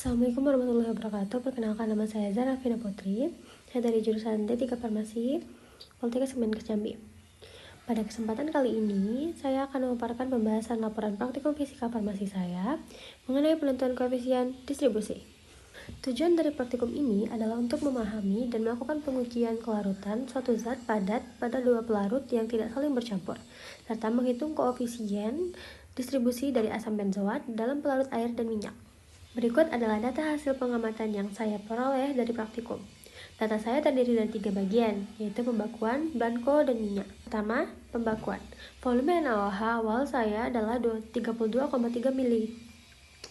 Assalamualaikum warahmatullahi wabarakatuh. Perkenalkan, nama saya Zara Vina Putri. Saya dari jurusan D3 Farmasi, Politeknik Kemenkes Jambi. Pada kesempatan kali ini, saya akan memaparkan pembahasan laporan praktikum fisika farmasi saya mengenai penentuan koefisien distribusi. Tujuan dari praktikum ini adalah untuk memahami dan melakukan pengujian kelarutan suatu zat padat pada dua pelarut yang tidak saling bercampur, serta menghitung koefisien distribusi dari asam benzoat dalam pelarut air dan minyak. Berikut adalah data hasil pengamatan yang saya peroleh dari praktikum. Data saya terdiri dari 3 bagian, yaitu pembakuan, blanko, dan minyak. Pertama, pembakuan. Volume NaOH awal saya adalah 32,3 mili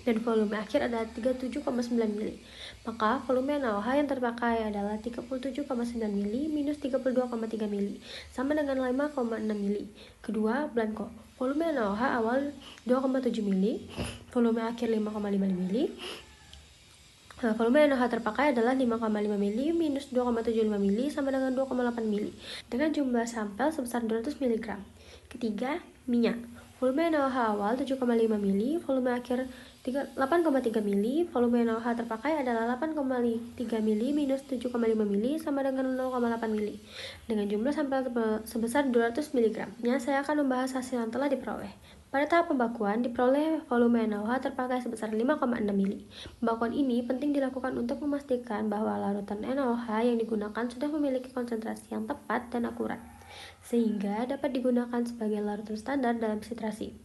dan volume akhir adalah 37,9 mili. Maka volume NaOH yang terpakai adalah 37,9 mili minus 32,3 mili, sama dengan 5,6 mili. Kedua, blanko. Volume NaOH awal 2,7 mili, volume akhir 5,5 mili. Volume NaOH terpakai adalah 5,5 mili minus 2,75 mili sama dengan 2,8 mili dengan jumlah sampel sebesar 200 mg. Ketiga, minyak. Volume NaOH awal 7,5 mili, volume akhir 8,3 mili, volume NaOH terpakai adalah 8,3 mili minus 7,5 mili sama dengan 0,8 mili dengan jumlah sampel sebesar 200 mg. Saya akan membahas hasil yang telah diperoleh. Pada tahap pembakuan, diperoleh volume NaOH terpakai sebesar 5,6 mili. Pembakuan ini penting dilakukan untuk memastikan bahwa larutan NaOH yang digunakan sudah memiliki konsentrasi yang tepat dan akurat, sehingga dapat digunakan sebagai larutan standar dalam titrasi.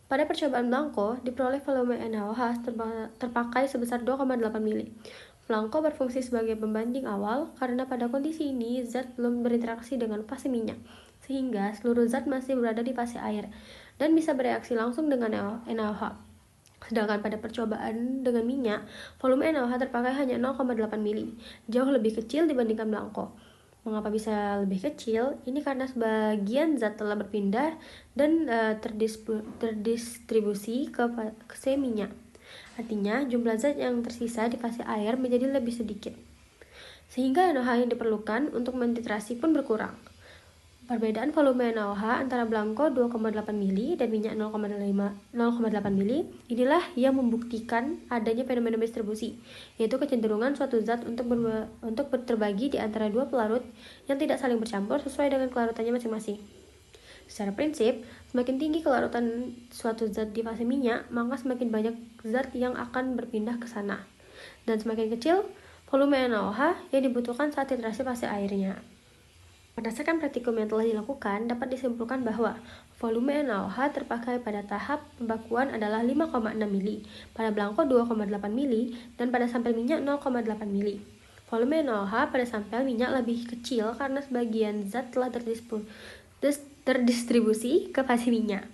Pada percobaan blanko, diperoleh volume NaOH terpakai sebesar 2,8 mili. Blanko berfungsi sebagai pembanding awal karena pada kondisi ini zat belum berinteraksi dengan fase minyak, sehingga seluruh zat masih berada di fase air dan bisa bereaksi langsung dengan NaOH. Sedangkan pada percobaan dengan minyak, volume NaOH terpakai hanya 0,8 mili, jauh lebih kecil dibandingkan blanko. Mengapa bisa lebih kecil? Ini karena sebagian zat telah berpindah dan terdistribusi ke fase minyak. Artinya, jumlah zat yang tersisa di fase air menjadi lebih sedikit, sehingga NaOH yang diperlukan untuk mentitrasi pun berkurang. Perbedaan volume NaOH antara blanko 2,8 mili dan minyak 0,8 mili inilah yang membuktikan adanya fenomena distribusi, yaitu kecenderungan suatu zat untuk terbagi di antara dua pelarut yang tidak saling bercampur sesuai dengan kelarutannya masing-masing. Secara prinsip, semakin tinggi kelarutan suatu zat di fase minyak, maka semakin banyak zat yang akan berpindah ke sana, dan semakin kecil volume NaOH yang dibutuhkan saat titrasi fase airnya. Berdasarkan praktikum yang telah dilakukan, dapat disimpulkan bahwa volume NaOH terpakai pada tahap pembakuan adalah 5,6 mili, pada blanko 2,8 mili, dan pada sampel minyak 0,8 mili. Volume NaOH pada sampel minyak lebih kecil karena sebagian zat telah terdistribusi ke fase minyak.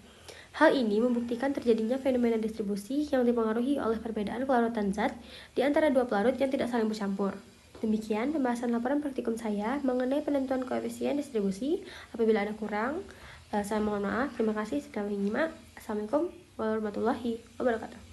Hal ini membuktikan terjadinya fenomena distribusi yang dipengaruhi oleh perbedaan kelarutan zat di antara dua pelarut yang tidak saling bercampur. Demikian pembahasan laporan praktikum saya mengenai penentuan koefisien distribusi. Apabila ada kurang, saya mohon maaf. Terima kasih sudah menyimak. Assalamualaikum warahmatullahi wabarakatuh.